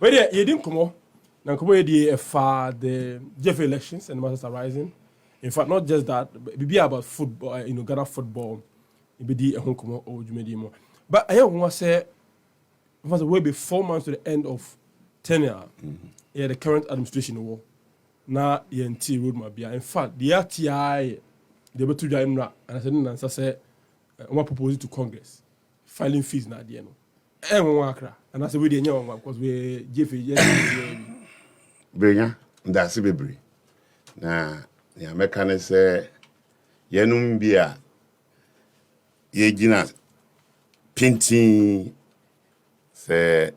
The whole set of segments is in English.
Well, you didn't come on. Now, come on, for the GFA elections and the Masters are rising. In fact, not just that, but it be about football, Ghana football. It be a home come or Jumedi. But I want to say, way be 4 months to the end of tenure. Yeah, the current administration war. Now, ENT roadmap. In fact, the RTI, they were to join, and I said, I want to propose it to Congress. Filing fees na the end. And I said, we didn't know because we GFA. Benya, that's bebre. Na, the American say, Yenum bia, ye gina painting, say,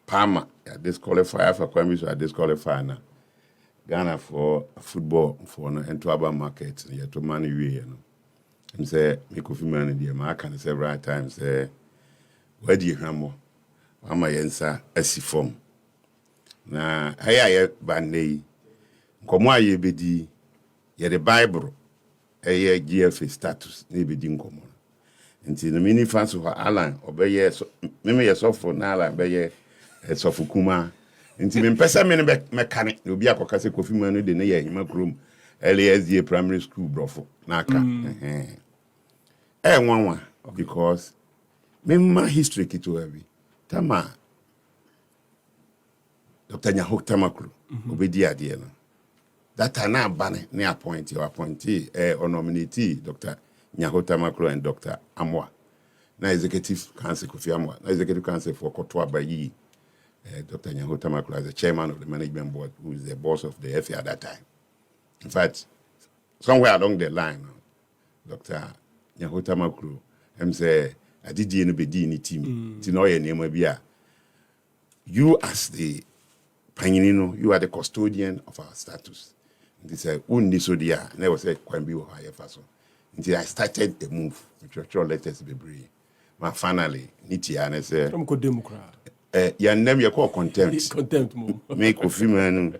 Palmer, disqualify for Kwame, so disqualify now. Ghana for football for no entwaba market, yet to money we, and say, Kofi Manu, the American several times, say, where do you hammer? Ama yensa asifom. Na haya banei nkomo aye bedi ye the Bible eye GFA status na bedi nkomo. Nti no mini fans ho Alan obeye so me ye sofo na Alan beye sofo kuma. Nti me pesa me ne mekane obi akoka se Kofi Manu de ne ye hima krom LSDA primary school brofo na aka. Nwanwa because memma history kitu abi tama Dr. Nyahota Makru obedi ade no that na bane ne appointee or nominee Dr. Nyahota Makru and Dr. Amwa na executive council Kofi Amwa na executive council for Koto Abayi Dr. Nyahota Makru as the chairman of the management board who is the boss of the FA at that time. In fact, somewhere along the line Dr. Nyahota Makru say I did the any team. You as the Panino, you are the custodian of our status. They said, "Undi so dia." Never said, "Can be higher faso." Until I started the move, which letters be brave. But finally, Nitia and I said, "I'm good Democrat." Your name you call contempt. Contempt move. Make Kofi Manu,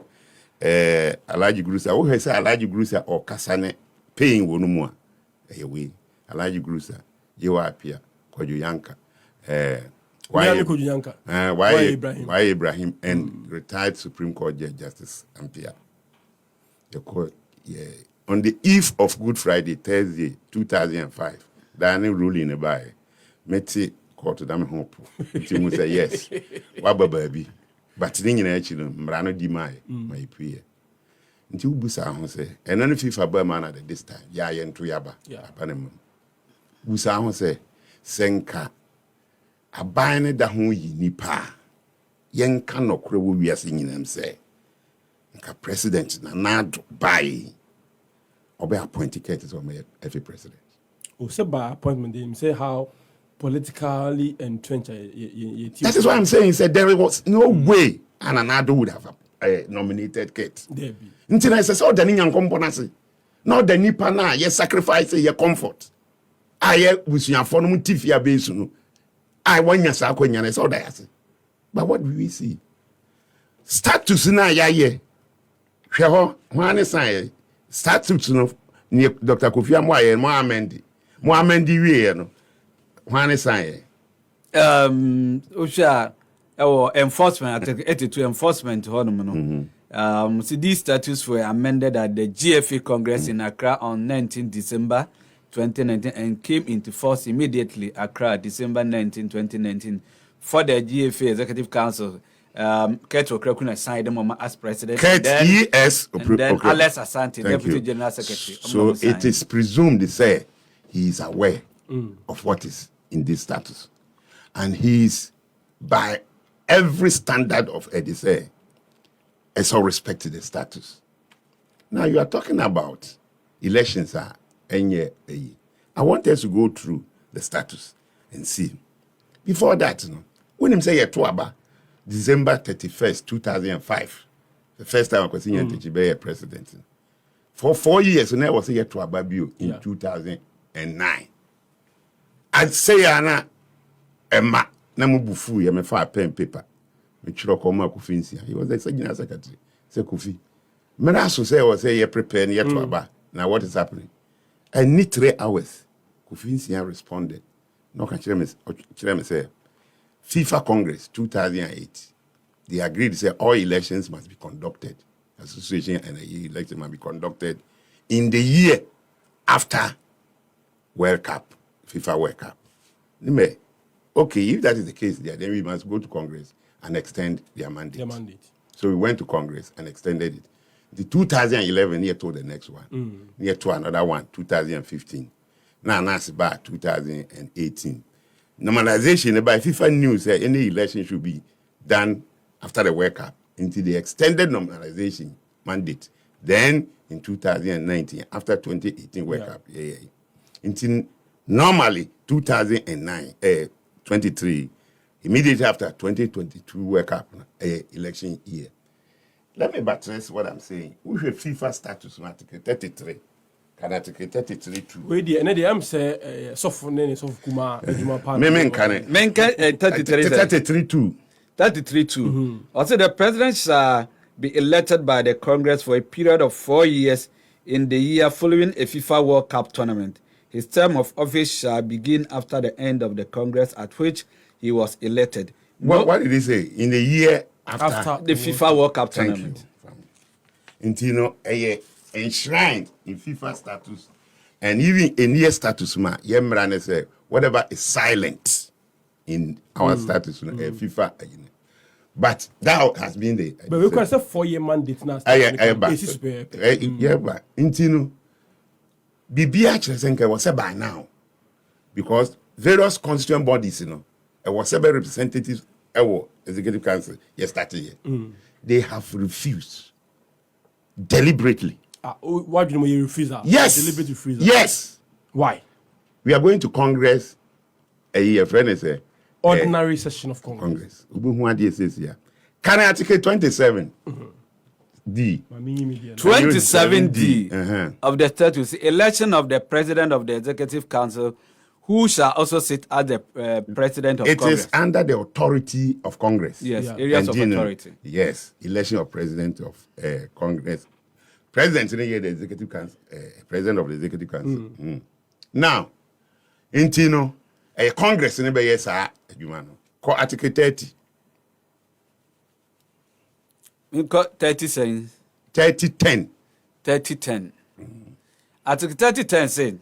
Alaji Grusa. Who has said Alaji Grusa or Kasane paying one more? Away, Alaji Grusa. You are here. Kojo Yanka. Why Ibrahim and retired Supreme Court Judge Justice Ampia. The court, on the eve of Good Friday, Thursday, 2005, Danny ruling by Meti court to them hope. Timu say yes. Waba baby. But then actually, Mrano di my prayer. Until Busa Hon say, and then if FIFA Burman at this time, and Tuyaba, Abanemum. Busa Hon say, Senka. Abane da ho yi nipa yenka nokre wo wiase nyinam say nka president na nado bai obe appoint tickets or every president o say by appointment they say how politically entrenched that is why I'm saying said there was no way Ananado would have nominated Kate until I say so the nyankompo na say no the nipa na ye sacrifice ye comfort aye busuafo no mutifia besu no I want your sakwanya so that. But what do we see? Status na ya hweho hwane san status no ni Dr. Kofi Amwa Mohammed wie no hwane san Osha enforcement at 82 enforcement hono no see these statutes were amended at the GFA Congress in Accra on 19 December 2019 and came into force immediately Accra December 19, 2019 for the GFA Executive Council. Kurt Okrekuna signed them as president. Kurt E.S. And then Alex Asante, Deputy General Secretary. So it is presumed to say he is aware of what is in this status. And he is, by every standard of Edise, so respected the status. Now you are talking about elections are I want us to go through the status and see. Before that, when him say Tuaba, December 31st, 2005, the first time I was seeing Tichibe president. For 4 years, and I was here Tuaba Bio in 2009. I'd say Anna Emma Namubufu, I'm a fire pen paper. He was the general secretary. Say Kofi. Meraso say was say prepare near Tuaba. Now what is happening? I need 3 hours. Kofi responded. No, can say FIFA Congress 2008. they agreed to say all elections must be conducted, association and election must be conducted in the year after World Cup, FIFA World Cup. Okay, if that is the case, then we must go to Congress and extend their mandate. So we went to Congress and extended it. The 2011 year to the next one, year to another one, 2015. Now that's about 2018. Normalization by FIFA news say any election should be done after the World Cup until the extended normalization mandate. Then in 2019, after 2018 World Cup, until normally 2023, immediately after 2022 World Cup election year. Let me buttress what I'm saying. We have FIFA status Article 33. Can Article 33 too? Wait, the I'm say software Kuma. Memen can 33 too. 33 too. Also, the president shall be elected by the Congress for a period of 4 years in the year following a FIFA World Cup tournament. His term of office shall begin after the end of the Congress at which he was elected. What did he say? In the year after the FIFA World Cup tournament. Until enshrined in FIFA status and even in year status, say whatever is silent in our status, FIFA. But that has been the. But we can say 4-year mandate now. But until Bibia Chesenke was said by now because various constituent bodies, it was several representatives, executive council, yesterday, they have refused deliberately. Why do you refuse that? Yes. Deliberate refuse that? Yes. Why? We are going to Congress a year, friend is a ordinary session of Congress. Can Article 27 D 27D of the statute, election of the president of the executive council, who shall also sit as the president of Congress. It is under the authority of Congress. Yes, areas of authority. Yes, election of president of Congress. President in the executive council, president of the executive council. Now, Intino, a Congress in the yes, call Article 30. We got 30 saying 30-10. 30-10. Article 30-10 said,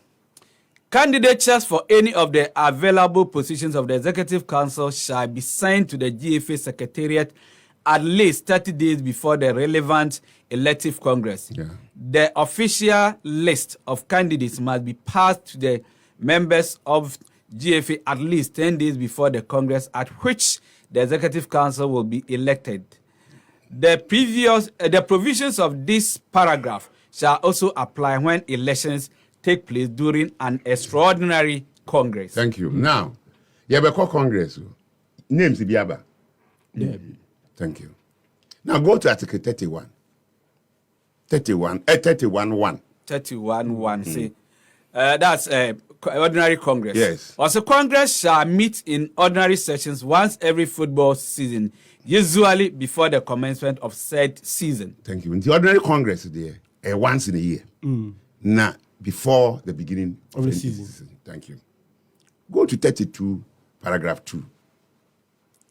candidatures for any of the available positions of the Executive Council shall be sent to the GFA Secretariat at least 30 days before the relevant elective Congress. The official list of candidates must be passed to the members of GFA at least 10 days before the Congress at which the Executive Council will be elected. The provisions of this paragraph shall also apply when elections take place during an extraordinary Congress. Thank you. Now, you have a Congress. Names Ibiaba. Thank you. Now go to Article 31. 31-1. 31-1. See, that's ordinary Congress. Yes. Also, Congress shall meet in ordinary sessions once every football season, usually before the commencement of said season. Thank you. In the ordinary Congress there, once in a year. Now, before the beginning of the season. Thank you. Go to 32, paragraph 2.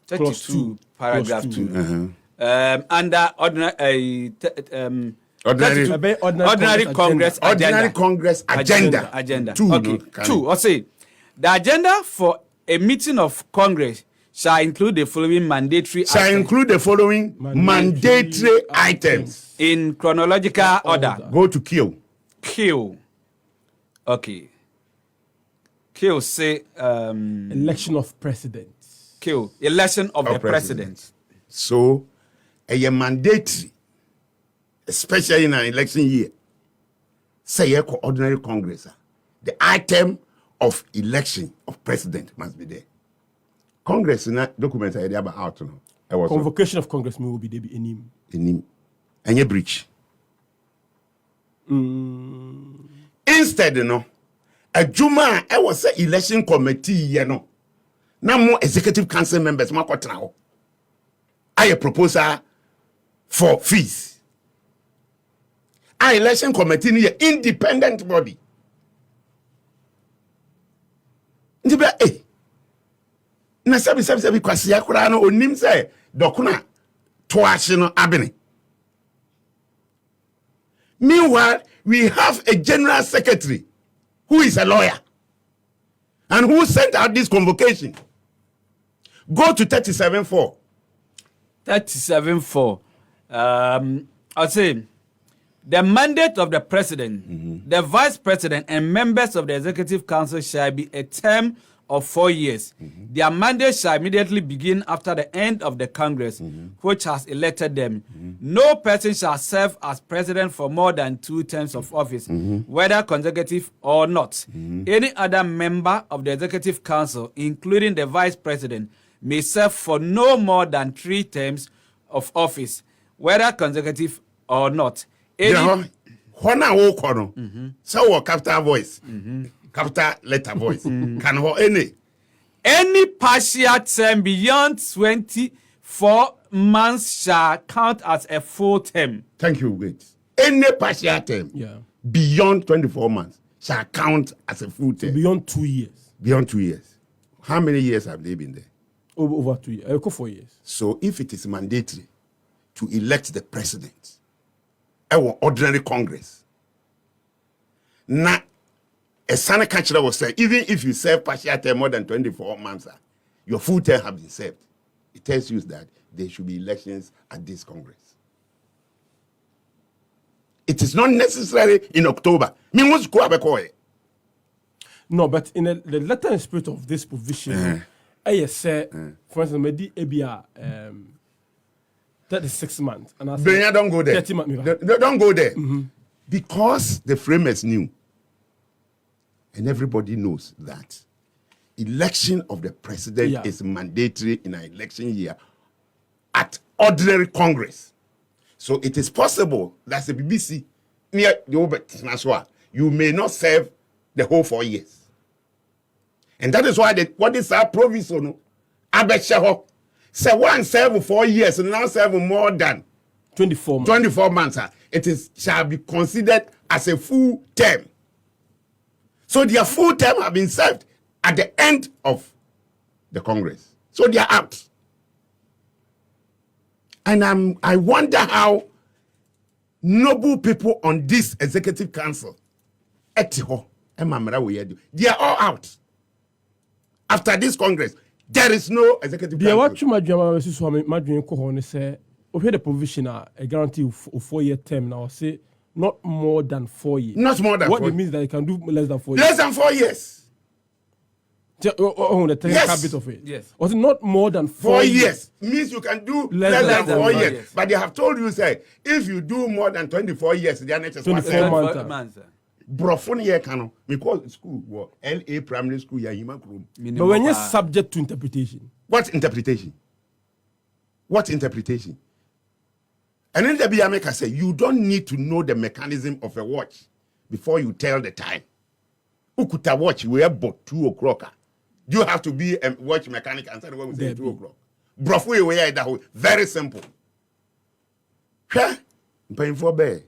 32, paragraph 2. Under ordinary Congress agenda. Okay. 2. I'll say the agenda for a meeting of Congress shall include the following mandatory items in chronological order. Go to Q. Okay. Q say election of president. Q election of the president. So a mandatory, especially in an election year. Say ordinary Congress. The item of election of president must be there. Congress in that document I about how to know. Convocation of Congress will be there in him. And you breach. Instead, a Juma, I was an election committee, now more executive council members, I a proposal for fees. Our election committee is an independent body. Na sabi kwasi akura no onim say dokuna Toashino Abini. Meanwhile, we have a general secretary who is a lawyer and who sent out this convocation. Go to 37.4. 37.4. I'll say the mandate of the president, the vice president, and members of the executive council shall be a term of 4 years. Their mandate shall immediately begin after the end of the Congress, which has elected them. No person shall serve as president for more than 2 terms of office, whether consecutive or not. Any other member of the executive council, including the vice president, may serve for no more than 3 terms of office, whether consecutive or not. When I walk on, so capital voice, capital letter voice, can hold any partial term beyond 24 months shall count as a full term. Thank you, wait. Any partial term beyond 24 months shall count as a full term. Beyond 2 years. Beyond 2 years. How many years have they been there? Over 2 years. I'll go 4 years. So if it is mandatory to elect the president, our ordinary Congress, now a Senate country will say, even if you serve partial term more than 24 months, your full term have been served. It tells you that there should be elections at this Congress. It is not necessary in October. No, but in the letter and spirit of this provision, I say, for instance, maybe ABR 36 months. And I say, don't go there. 30 months. Don't go there. Because the framers knew, and everybody knows that election of the president is mandatory in an election year at ordinary Congress. So it is possible that the BBC near the Obet you may not serve the whole 4 years. And that is why what is our provision? Abetshaho. Say one serve 4 years and now serve more than 24 months. 24 months. It shall be considered as a full term. So their full term have been served at the end of the Congress. So they are out. And I wonder how noble people on this executive council, they are all out. After this Congress, there is no executive council. The provision a guarantee of 4 year term now say not more than 4 years. Not more than what 4 it means that you can do less than 4 years. Less than 4 years. The technical bit of it. Yes. Was it not more than 4 years? Means you can do less than 4 years. Yes. But they have told you, say, if you do more than 24 years, they are not just 24 months. Brofon year cano because school was LA primary school ya human room. But when you're subject to interpretation. What interpretation? What interpretation? And then the Biameka say you don't need to know the mechanism of a watch before you tell the time. Ukuta watch we have about 2 o'clock. You have to be a watch mechanic and say when we say 2 o'clock. Brofo we are that very simple. Heh? Paying for bear.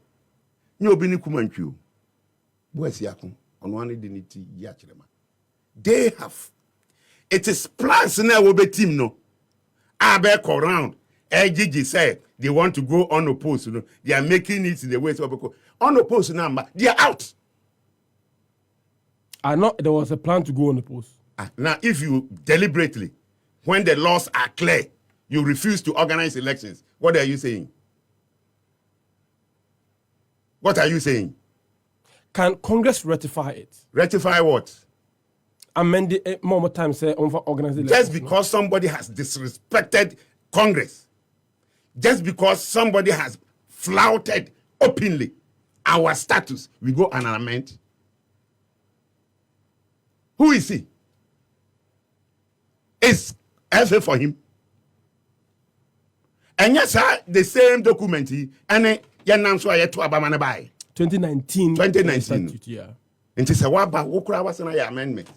You be ni kumanchu. They have. It is plans now will be team no. Abe around. LGG said they want to go unopposed. You know, they are making it in the way to unopposed number. They are out. I know there was a plan to go unopposed. Now, if you deliberately, when the laws are clear, you refuse to organize elections, what are you saying? What are you saying? Can Congress ratify it? Ratify what? Amend it more time, say, organize elections. Just because somebody has disrespected Congress, just because somebody has flouted openly our status, we go and amend. Who is he? It's FA for him. And yes, sir, the same document, and Yanam so I had to Abamana by 2019. 2019. Yeah. And she said, what about Wokra was an amendment?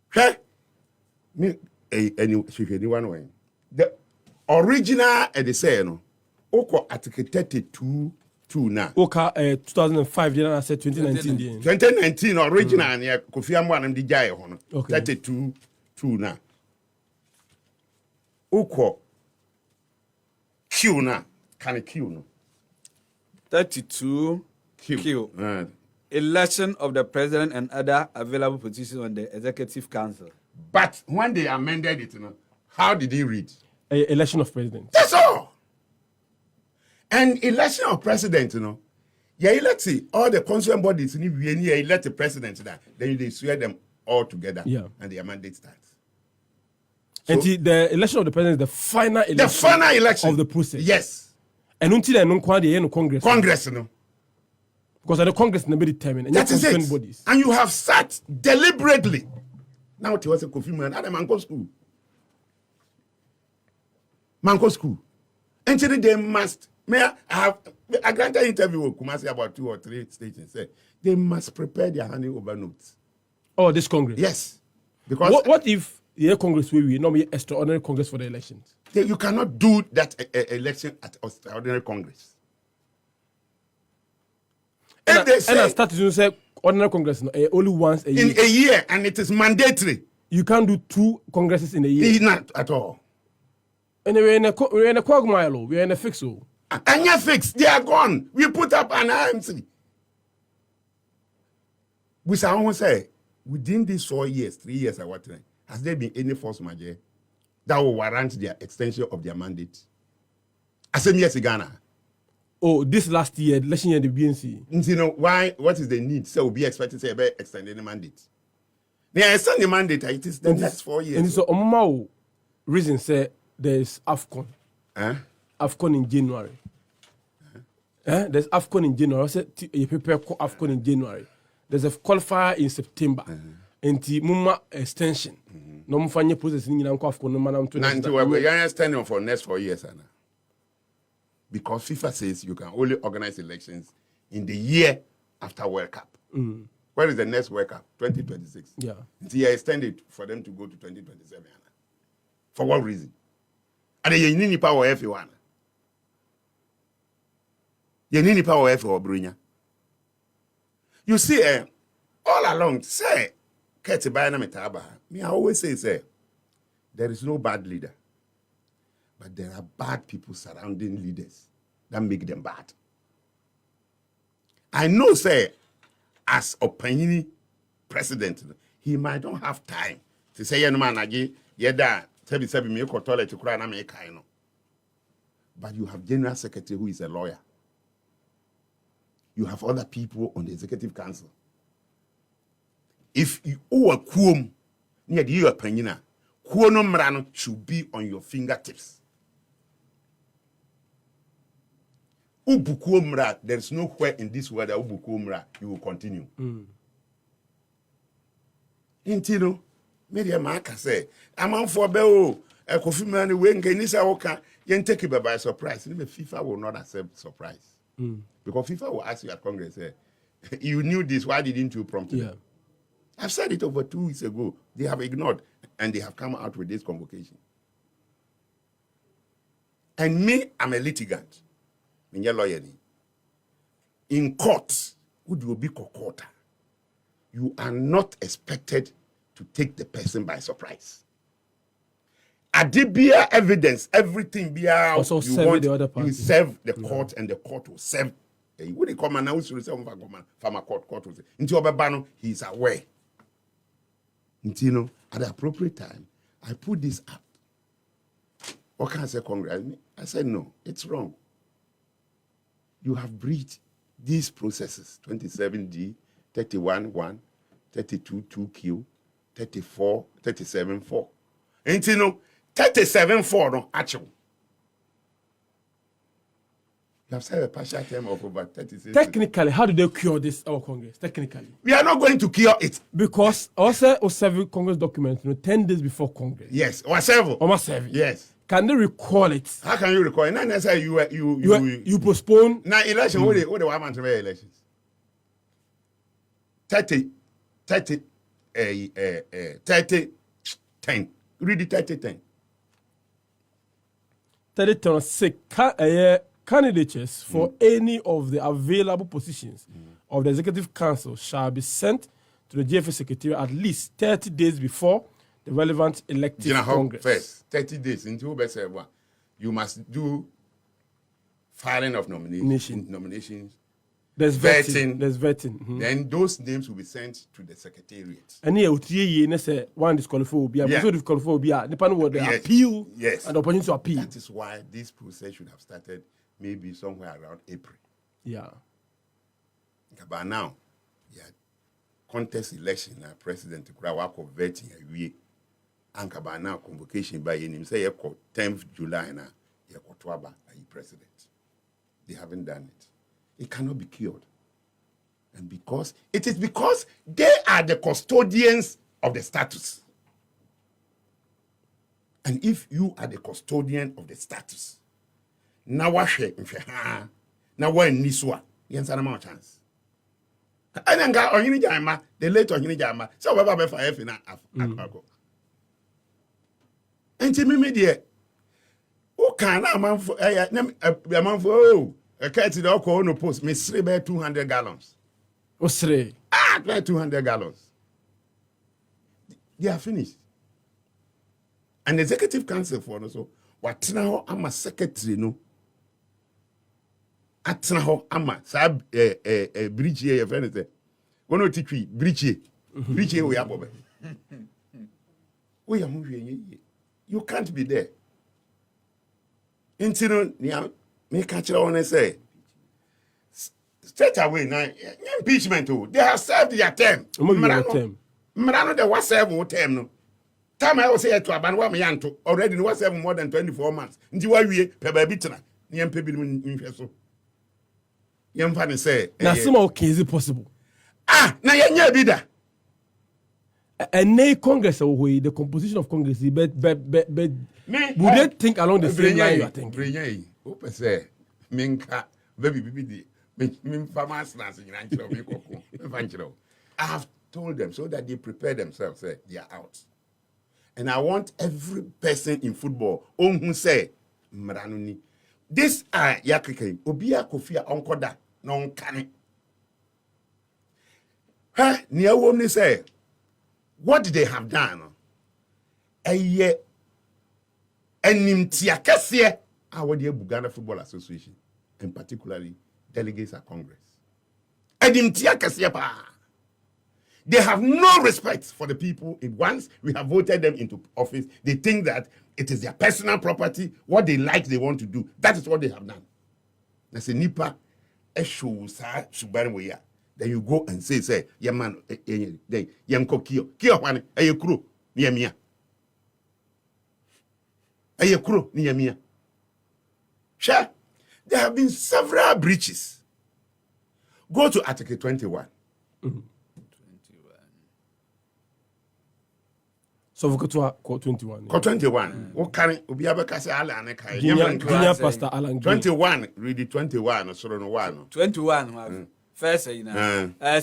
Okay? Anyone way. The original edition, Oko Article 32 now. Oka 2005, then I said 2019. 2019 original, and Kofi Manu and the Jaya, 32 now. Uko Q na. Can it Q no? 32 Q. Election of the president and other available positions on the executive council. But when they amended it, how did he read? Election of president. That's all. And election of president, you elect all the constituent bodies, and you elect the president, then they swear them all together, and their mandate starts. So, and the election of the president is the final election of the process. Yes. And until then, no Congress. Congress, because the Congress never determined. And that is it. Bodies. And you have sat deliberately. Now it was a Kofi Manu at a Manko school. Manko school. And they must. I granted an interview with Kumasi about 2 or 3 stations. Say they must prepare their handing over notes. Oh, this Congress. Yes. Because what if the Congress will not be extraordinary Congress for the elections? You cannot do that election at extraordinary Congress. And I started to say ordinary Congress only once a year. In a year, and it is mandatory. You can't do 2 congresses in a year. Not at all. And we're in a quagmire. We're in a fix. And you're fixed. They are gone. We put up an IMC. We say, within these 4 years, 3 years or what, has there been any force majeure that will warrant their extension of their mandate? I said, yes, Ghana. Oh, this last year, election year, the BNC. Why? What is the need? So we'll be expected to say, extend the mandate. They extend the mandate, it is the next 4 years. And so, reason say there's AFCON. AFCON in January. There's AFCON in January. I said, you prepare AFCON in January. There's a qualifier in September. And the Muma extension. No mufanye process in AFCON. No, we're extending for next 4 years, Anna. Because FIFA says you can only organize elections in the year after World Cup. Where is the next World Cup? 2026. Yeah. Until you extend it for them to go to 2027. For what reason? And you need power everyone. You need power everyone. You see, all along, say, me I always say, there is no bad leader. But there are bad people surrounding leaders that make them bad. I know, say, as Opanyini president, he might not have time to say, but you have general secretary who is a lawyer. You have other people on the executive council. If you owe a quum near the Opanyina, quorum mrano should be on your fingertips. Ubukumra, there is nowhere in this world that Ubukumra you will continue. Intino, media marker say, I'm on for Beo, a Kofi Manu, when Genisa Oka, you take it by surprise. Even FIFA will not accept surprise. Because FIFA will ask you at Congress, you knew this, why didn't you prompt them? I've said it over 2 weeks ago. They have ignored, and they have come out with this convocation. And me, I'm a litigant. In court, would you be court? You are not expected to take the person by surprise. Adibia evidence, everything be out. Also you serve want, the other party. You serve the court, and the court will serve. You would come and now from a court will say, into Obabano, he is aware. At the appropriate time, I put this up. What can I say, Congress? I said, no, it's wrong. You have breached these processes, 27D, 31-1, 32-2Q, 34, 37-4. And 37-4, no, actual. You have said a partial term of over 36. Technically, how do they cure this, our Congress? Technically. We are not going to cure it. Because also, serve Congress documents 10 days before Congress. Yes, or several. Almost 7. Yes. Can they recall it? How can you recall it? Not necessarily you postpone. Now, election, what do I want to be elections? 30, 10. Read it 30-10. 30-10 say candidates for any of the available positions of the Executive Council shall be sent to the GFA Secretariat at least 30 days before the relevant elective Congress. First, 30 days into Besewa, you must do filing of nominations. There's vetting. There's vetting. Then those names will be sent to the secretariat. And here, one disqualified will be also disqualified will be depending on the appeal and the opportunity to appeal. That is why this process should have started maybe somewhere around April. Yeah. But now, contest election na president kura wako vetting awie. Anka ba now convocation by him say 10th July na yekotoaba ayi president. They haven't done it. It cannot be cured. And because they are the custodians of the status. And if you are the custodian of the status, now what now when niswa, you have chance. And then got on jama, the late on jama, so we have for F in Akago. And to me, media, who can a man for a man for a cat in the no post, Miss 200 gallons. What's 200 gallons. They are finished. And the executive council for us, what now I'm a secretary, no. At now I'm a bridge here, if anything. One or two bridge we are bobe. We are moving. You can't be there. Until me catch it on and say, straight away now, impeachment, they have served their term. Marano, there was 7 term, no. Time I was here to Abanwa Mianto, already was 7 more than 24 months. Ntiwa we pebabitna, ni mpebi in feso. Yamfani say, now some okay is it possible? Na yenya bida. And Congress away, the composition of Congress, but would they think along the same line you are thinking? Brenye, open say, minka, baby, min farmers I have told them so that they prepare themselves, say, they are out. And I want every person in football, who say, Mranuni, this yakike, Obia Kofia Onkoda, non kane. Near woman say, what did they have done? A year, and Nimtiakasia, our dear Buganda Football Association, and particularly delegates at Congress. And Nimtiakasia, they have no respect for the people. Once we have voted them into office, they think that it is their personal property. What they like, they want to do. That is what they have done. That's a nipa. Then you go and say, yeah man, then yamko kio one, a crew, near me. A crew near me. Sure, there have been several breaches. Go to Article 21. So we go to 21. 21. What can be able to say Alan? Pastor Alan. 21. Read it 21. So no one. 21. First,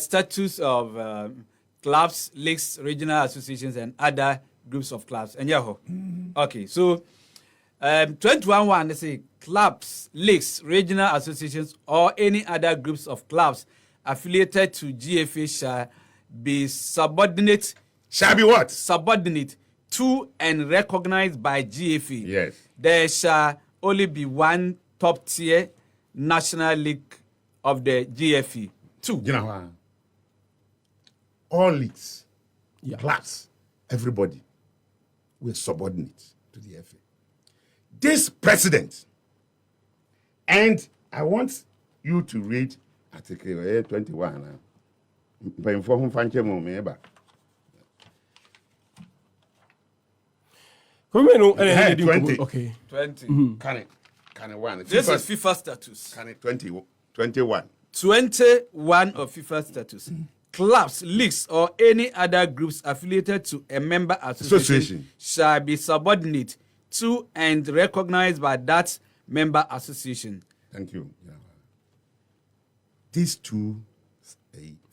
status of clubs, leagues, regional associations, and other groups of clubs. And okay. So 21 they say clubs, leagues, regional associations, or any other groups of clubs affiliated to GFA shall be subordinate. Shall be what? Subordinate to and recognized by GFA. Yes. There shall only be one top tier national league of the GFA. 2. You know, all leagues, clubs, everybody were subordinate to the FA. This president, and I want you to read Article 21. Okay. 20. Can it one? This is FIFA status. Can it 21? 21 of FIFA status. Clubs, leagues, or any other groups affiliated to a member association shall be subordinate to and recognized by that member association. Thank you. Yeah. These two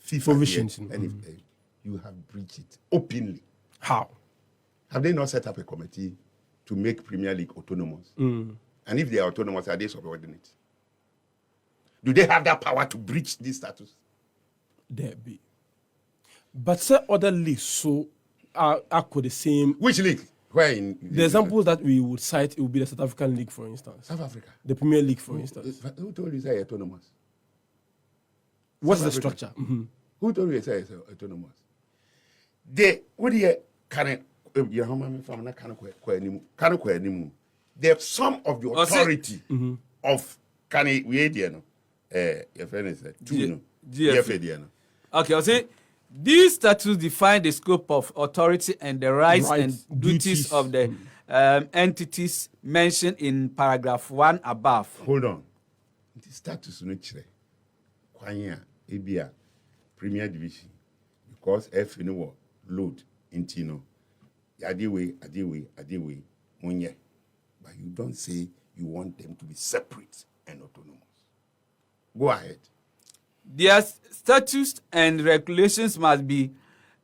FIFA provisions, you have breached it openly. How? Have they not set up a committee to make Premier League autonomous? And if they are autonomous, are they subordinate? Do they have that power to breach this status? There be. But say other leagues, so are the same. Which league? Where in The examples that we would cite, it would be the South African League, for instance. South Africa. The Premier League, for instance. Who told you it's autonomous? What's South the Africa. structure? Mm-hmm. Who told you it's autonomous? They what do you can there's some of the authority of can we your friend is GFA. Okay, I'll say these statutes define the scope of authority and the rights and duties of the entities mentioned in paragraph 1 above. Hold on. The status no chire. Kwanya ebia Premier Division because F no load into no. Adewe munye. But you don't say you want them to be separate and autonomous. Go ahead. Their statutes and regulations must be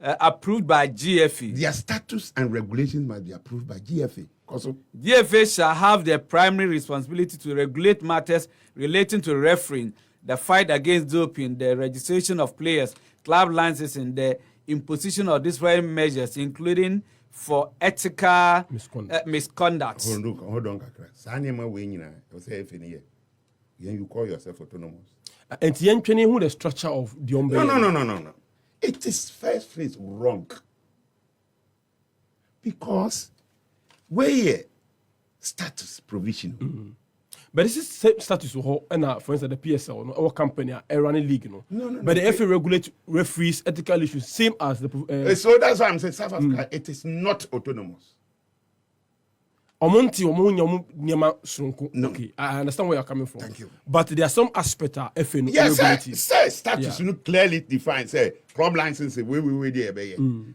approved by GFA. Their status and regulations must be approved by GFA. Also, GFA shall have the primary responsibility to regulate matters relating to refereeing, the fight against doping, the registration of players, club licensing, the imposition of disciplinary measures, including for ethical misconduct. Hold on, Kakra. Sanema Wayne, you call yourself autonomous. And who the structure of the umbrella? No. It is first place wrong. Because where status provision. But this is same status for instance the PSL our company running league but the FA regulates referees ethical issues same as the so that's why I'm saying South Africa it is not autonomous. No. Okay, I understand where you're coming from. Thank you. But there are some aspects of FA yes, regulates. Status clearly defined. Say club license we there,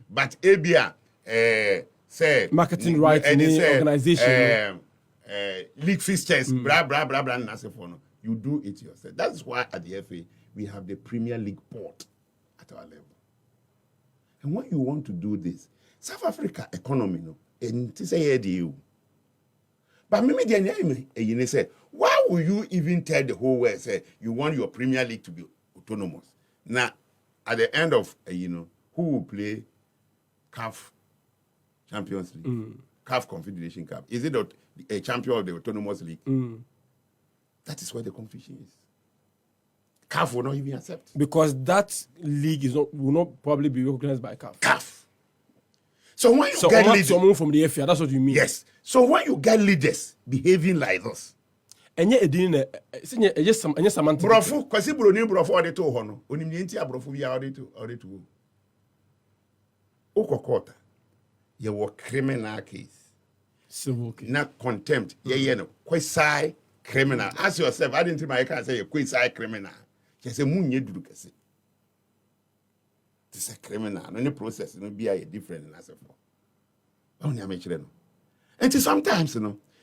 but ABA say marketing rights in the organization. League fixtures, blah, and you do it yourself. That's why at the FA, we have the Premier League board at our level. And when you want to do this, South Africa economy, and this is you. But maybe say, why will you even tell the whole world, say, you want your Premier League to be autonomous? Now, at the end of, who will play CAF Champions League? CAF Confederation Cup. Is it a champion of the Autonomous League? That is where the confusion is. CAF will not even accept. Because that league will not probably be recognized by CAF. CAF. So when you get leaders, someone from the FA, that's what you mean. Yes. So when you get leaders behaving like this, and yet just some Brofu, because Brofu or the two hono, Unimenti Brofu via or the two. Okokota. You were criminal case. Civil case. Not contempt. No. Quasi criminal. Ask yourself, I didn't think I can say a quasi criminal. Just a moon you do. This is a criminal. Any process no be a different as for. Only I mention and sometimes,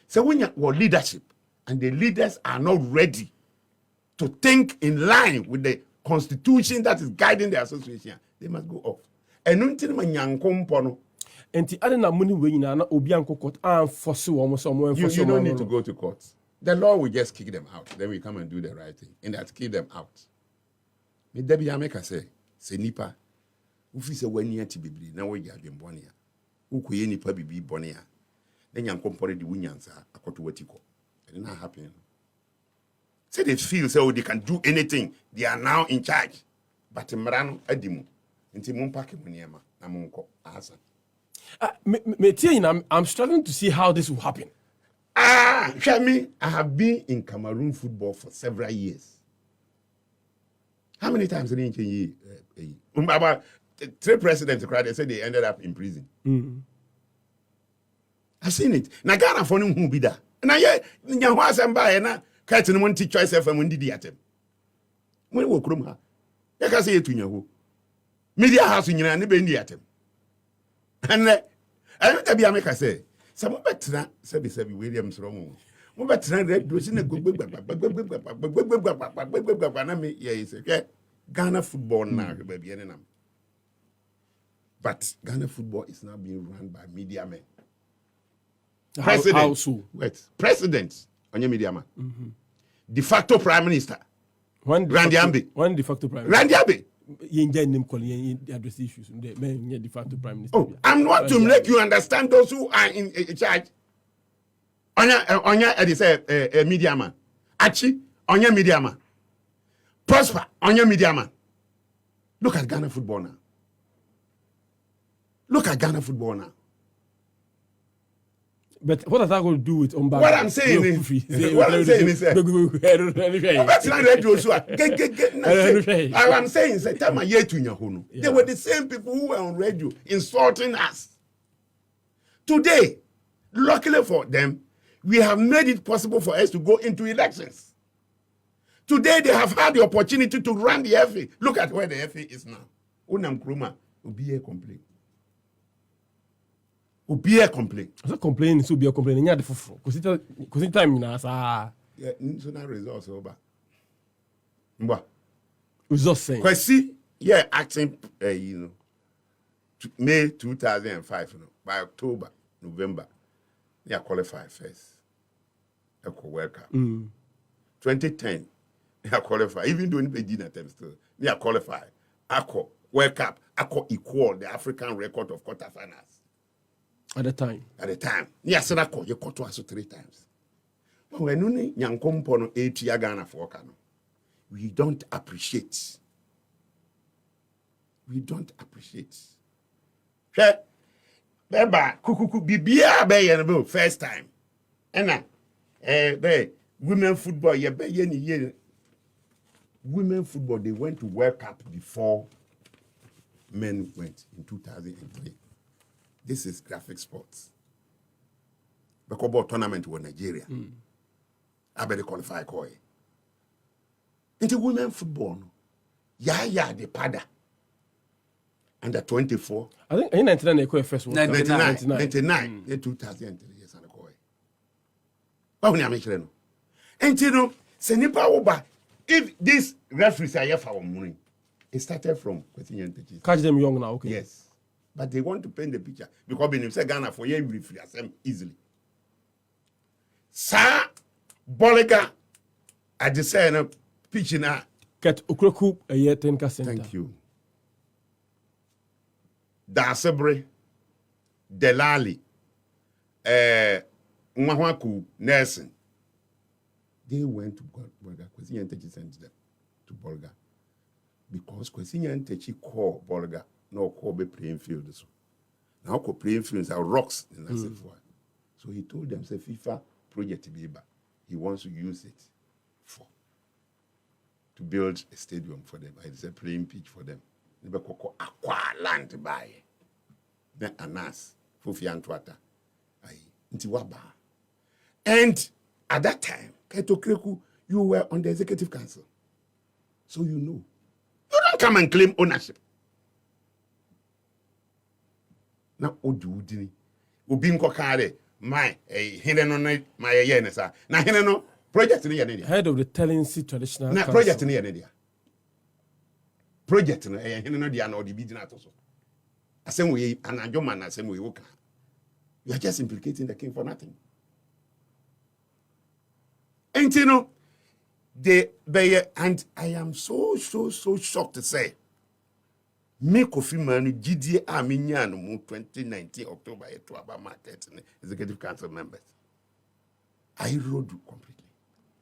so when you have leadership and the leaders are not ready to think in line with the constitution that is guiding the association, they must go off. And until my young compono. And the other money when you are Obianco court and for someone you don't need to go to court. The law will just kick them out. Then we come and do the right thing. And that's kick them out. Me Debbie America say nipa. Ufi se 1 year to be now we have been born here. Uku nipa be born here. Then you compare the winyansa according to what you call. It not happening. Say they feel so they can do anything. They are now in charge. But Mrano Edimu. Inti Mumpaki Muniama. Namunko Asan. I'm struggling to see how this will happen. Shami, I have been in Cameroon football for several years. How many times did you about 3 presidents cried, they said they ended up in prison. I've seen it. Now Ghana for who be that. Now yeah, was and by na Katin won't teach choice FM when did he at him. When will Krumha? You can say it to you. Media house in your neighbor at him. And I don't be America say, some better say Williams wrong. Mo better red do in a good Ghana football now, baby. But Ghana football is now being run by media men. President. How so? Wait, president on your media man. De facto prime minister. When Randy Ambe. When de facto prime Randy Ambe. address issues. The de facto prime minister. Oh, I'm not to make you understand those who are in charge. Onya, they say media man. Achi, Onya media man. Prosper, Onya media man. Look at Ghana football now. Look at Ghana football now. But what does that got to do with Umba? What I'm saying is, I'm saying is, tell my year to Yahono. They were the same people who were on radio insulting us. Today, luckily for them, we have made it possible for us to go into elections. Today, they have had the opportunity to run the FA. Look at where the FA is now. Unam Kruma will be a complaint. Obi a complaint. So complain so be a complaint. Nya de foforo. Kosi time na sa. Yeah, so na results over. Mba. Results saying. Kwesi, yeah, acting, May 2005, by October, November, they are qualified first. They are World Cup. 2010, they are qualified. Even though they did not still, they are qualified. Ako World Cup, Ako equal the African record of quarterfinals. At the time. Yes, you got to us 3 times. But when you Yankompono 8 year Ghana for Kano, we don't appreciate. Beba, kuku bibia be first time. Women football, women football, they went to World Cup before men went in 2003. This is graphic sports. The Kobo tournament was Nigeria. I better qualify Koi. Into women football, the pada. Under 24. I think in 99 they quite first one. 99. 2003 years and Koi. What when I make sure no? And you know, Senipa Oba, if this referees are here for money, it started from Kwesi. Catch them young now, okay? Yes. But they want to paint the picture because when you say Ghana for you will free them easily. Sir Bolega at the same pitch now. Get Ukroku a year 10 center. Thank you. Dasebre, Delali, Mwahwaku, Nelson. They went to Bolga. Kwesi Ntechi sent them to Bolga because Kwesi Ntechi called Bolga. No, Kobe playing field. Now, playing fields are rocks in Nasifwa. So he told them, say, FIFA project Biba. He wants to use it to build a stadium for them. It's a playing pitch for them. They koko aqua land by. Then Anas, Fufi Antwata, Ntiwaba. And at that time, Kaito Kreku, you were on the executive council. So you know. You don't come and claim ownership. Na odudi obi nkokare my hene no my ye ne sa na hene no project ne ye ne dia head of the Tenancy Traditional na Council. project ne ye ne dia project no hene no dia na odi bi dina to so asem we anadwo man na asem we woka you are just implicating the king for nothing. And you know and I am so shocked to say me Kofi Manu GDA Aminya no 2019 October to about my 13 executive council members. I rode completely.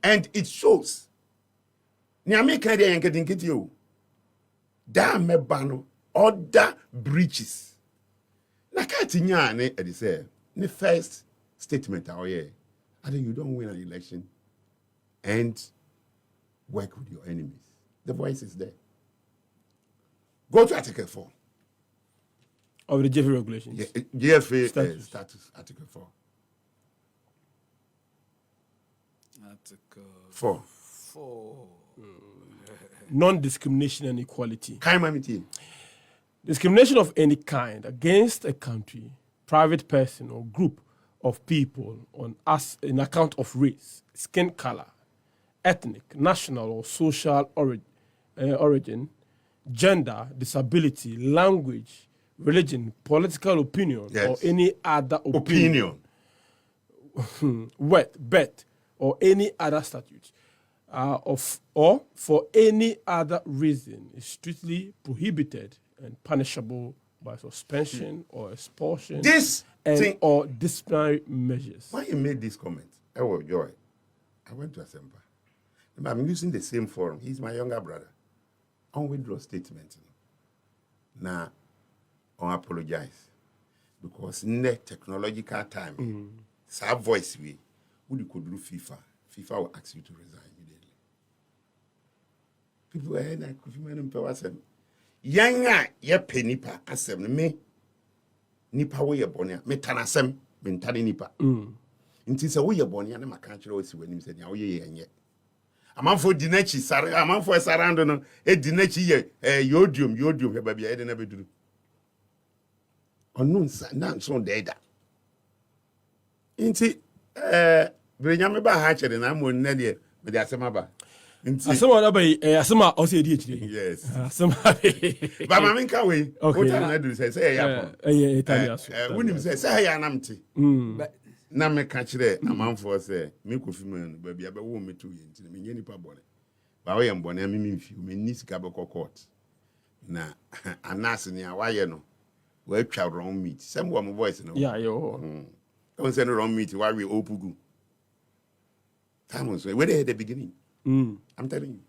And it shows. Nyame kan dey yanketin kiti o. Da meba no other breaches. Na ka tinya ne e dey say the first statement I think you don't win an election and work with your enemies. The voice is there. Go to Article 4. Of the GFA regulations. Yeah, GFA status, Article 4. Article 4. Non-discrimination and equality. Discrimination of any kind against a country, private person, or group of people on account of race, skin color, ethnic, national, or social origin, gender, disability, language, religion, political opinion, or any other opinion. Birth, or any other statute. or for any other reason is strictly prohibited and punishable by suspension or expulsion This thing, or disciplinary measures. when you made this comment, I was joy. I went to Asempa. I'm using the same forum. He's my younger brother. On withdraw statement. Now, I apologize. Because in the technological time, our voice we would could do FIFA. FIFA will ask you to resign immediately. People are like Kofi Manu Mpewasem. Yanga ye pe nipa asem me nipa wo ye bone me tanasem me ntane nipa. Nti se wo ye bone na maka kire o si wanim se nya wo ye yenye. Amanfo dinachi sare amanfo sarando no e dinachi ye yodium he ba bia e de na beduru. Onu na so deida. Nti brenya me ba ha kire na mo nna de me de asema ba. Asema na bai asema o se di echire. Yes. Asema Ba ma me nka we. Okay. O ta na do say ya pon. Italia so. Wonim say ya namte. Na me ka kire amanfo say me Kofi Manu ba bia be wo me to ye nti me nye nipa bone. Ba wo ye mbone me mfi me ni sika be court. Na anas ni awaye no. We atwa wrong meat. Some wo my voice no. Yeah, yo. Don't say no wrong meat why we opugu. Time was where they at the beginning. I'm telling you.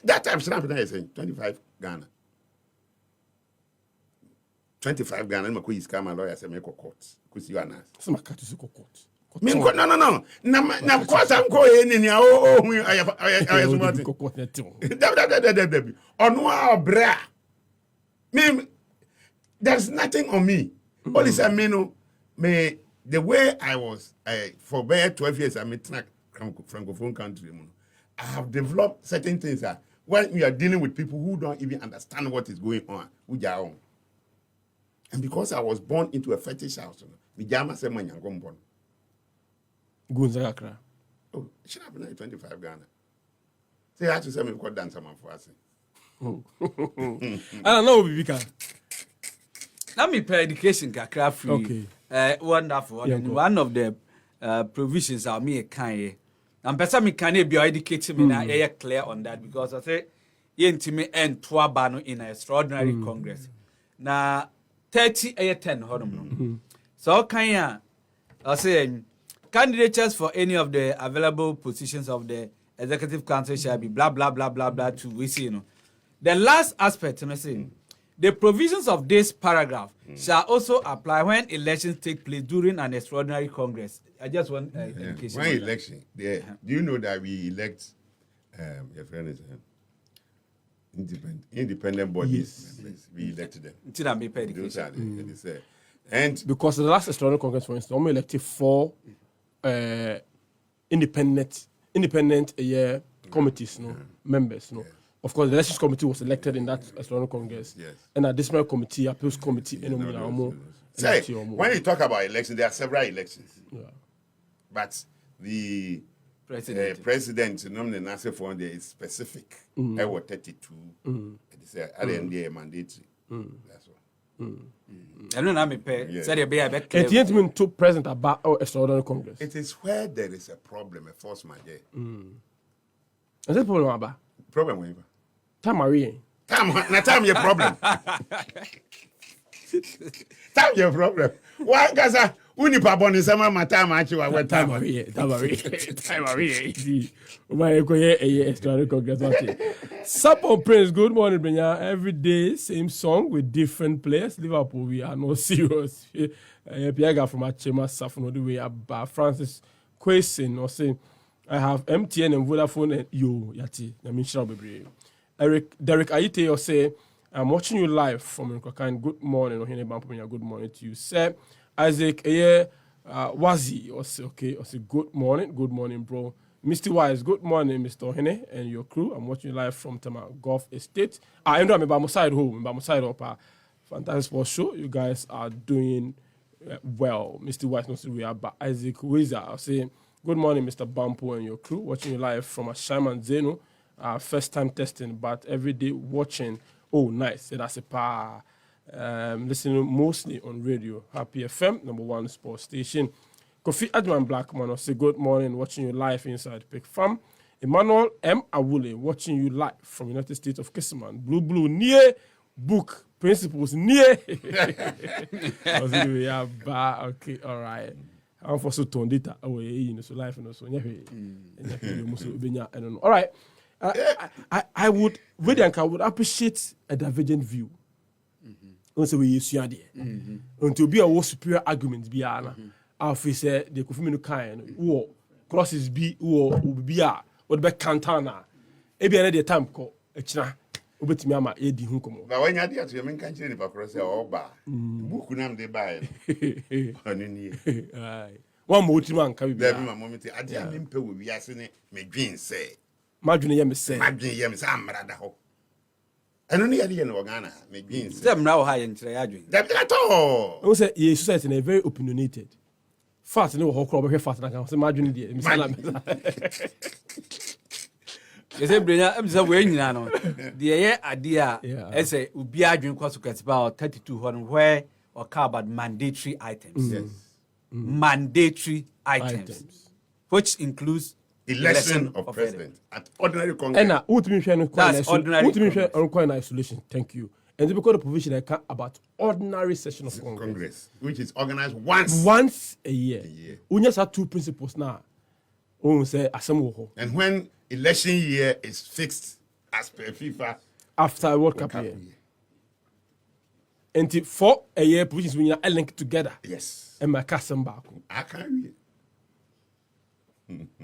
That time, I'm saying 25 Ghana. 25 Ghana, I'm going to come and lawyer say make a court. Because you are not. Some cat is a court. No. Now, course I'm going in here. I am on bra. There's nothing on me. All is me the way I was for about 12 years, I'm a Francophone country. I have developed certain things that when we are dealing with people who don't even understand what is going on, and because I was born into a fetish house, Mijama said, "Man, I'm born." Gunzakra. Oh, should have been 25 Ghana. Say, I had to say, me could dance someone for us. I don't know, Bibika. Let me pay education kakra free. Okay. Wonderful. Yeah, One of the provisions are me a kind. And person me can be educated me na clear on that because I say yentimi and twabano in an extraordinary congress. Na 30 10 hodom. So can I say candidates for any of the available positions of the executive council shall be blah blah blah blah blah to we see, you know. The last aspect, I say, the provisions of this paragraph shall also apply when elections take place during an extraordinary congress. I just want education. When election, do you know that we elect your friend is independent bodies? Yes. We elected them. Until me pay education. And because the last extraordinary congress, for instance, we elected 4 independent committees, members, Yes. Of course, the elections committee was elected in that extraordinary congress. Yes. And a disciplinary committee, appeals committee, when you talk about elections, there are several elections. Yeah. But the president, nominee answer for there is specific. I was 32. It's a mandatory. That's all. I don't know me pay. Say the be a bit It didn't mean to present about extraordinary congress. It is where there is a problem, a force majeure. Is that problem about? Problem whenever. Time Marie. Time your problem. Time your problem. Why Gaza? Unipa boni sama matama achiwa we Time Marie. My extraordinary congress. Support Prince. Good morning, Benya. Every day, same song with different players. Liverpool, we are not serious. Piaga from Achema Safuno the way about Francis Quesin or saying, I have MTN and Vodafone and you, Yati. I mean, Shabby. Derek Aite or say, I'm watching you live from Nkokan. Good morning, Ohene Bampomia. Good morning to you, sir. Isaac Wazi or say, okay, or say, good morning, bro. Mr. Wise, good morning, Mr. Ohene and your crew. I'm watching you live from Tama Golf Estate. I'm by my side home, by my side up. Fantastic sports show. You guys are doing well. Mr. Wise knows we are, but Isaac Wiza, I'll say, good morning, Mr. Bampo and your crew. Watching you live from Ashaman Zeno. First time testing, but every day watching. Oh, nice. So that's a par. Listening mostly on radio. Happy FM, #1 sports station. Kofi Adman Blackman say good morning, watching you live inside Pick Farm. Emmanuel M. Awule watching you live from United States of Kissiman. Blue near book principles near. I was like, yeah, okay, all right. I'm for so ton data away, you know, so life and so all right. I would really I would appreciate a divergent view. Also, we use there. Until be a superior argument be our face the Kofi Manu kind war crosses be war be what be cantana. Ebi another time call a china. Ubetimi ama edi hu komo. Ba wanya dia to me kan kire ni pa cross e oba. Buku nam de bae. Oni ni. Ai. One more time anka bi. There be my moment ade a me mpe wo wiase ne medwin se. Madwene ye me se. Madwin ye me se amra da ho. Eno ne ye no Ghana medwin se. Dem na wo ha ye nkyere ya adwen. That at all. I say ye society na very opinionated. Fast no ho kro be fast na kan say madwene de me sala me. You say Brenya, I'm just waiting now. The year idea, I say, will be arguing consequence about 3200 where or car about mandatory items. Yes. Mandatory items. Which includes Election of president at ordinary Congress. And ultimate share That's ordinary in isolation. Thank you. And because the provision I can about ordinary session of Congress, which is organized once a year. We just have two principles now. We say assemble. And when election year is fixed as per FIFA After World Cup year. And for a year, provisions we are linked together. Yes. And my cousin back. I can't read.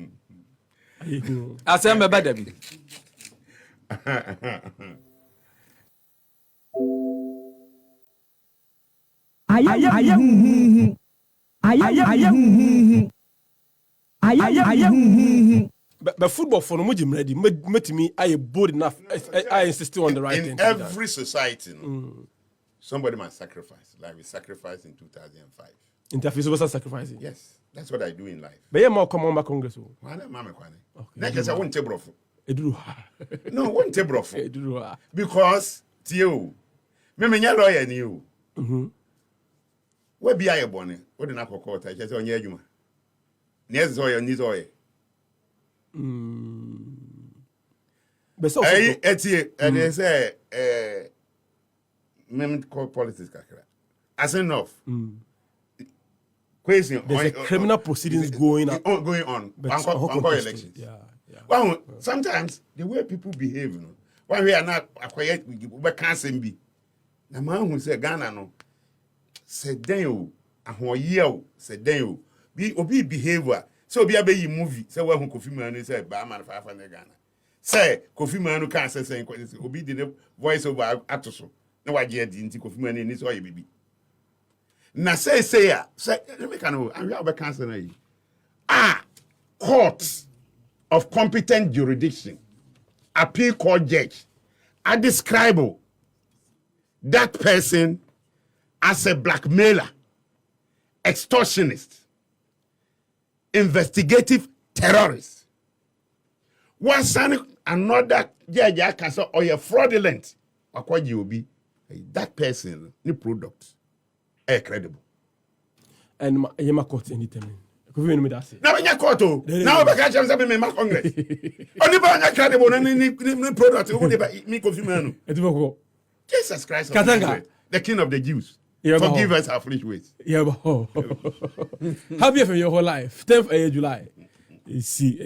I say, I'm a bad David. But football for no mujim ready. Met me, I bold enough. I insist on the right thing. In every society, somebody must sacrifice. Like we sacrificed in 2005. Interface was sacrificing. Yes, that's what I do in life. But yeah, more come on back Congress. Why not, Mama Kwane? Next, I won't take broth. Eduru. No, won't take broth. Eduru. Because you, me lawyer ni you. Where be I born? What did I call court? I just on your juma. Next oil, needs oil. But so and they say, men call politics kakra. As enough. Question. There's a criminal proceedings going on. Going on. Bangkok elections. Yeah. Well, sometimes the way people behave, you know, why we are not acquired, we can't be. The man who said Ghana no, said then you, said then you, be obi behavior. So be a baby movie. Say who Kofi Manu said, "Baman 500 Ghana." Say Kofi Manu can't say saying obi the voice over atoso. No why get into Kofi Manu ni so ye baby. Na say let me can know. I'm about cancer na. Court of competent jurisdiction, appeal court judge, I describe that person as a blackmailer, extortionist, investigative terrorist. One son, another judge can say, or you're fraudulent. What you be? That person, the product, are credible. And you ma court anytime. Kofi Manu that say. Now when you court, now we can't just me ma Congress. Only by you credible, ni product. Only by me Kofi Manu. Jesus Christ, the King of the Jews. Yeah, forgive us our foolish ways. Yeah, but happy for your whole life. 10th of July. You see.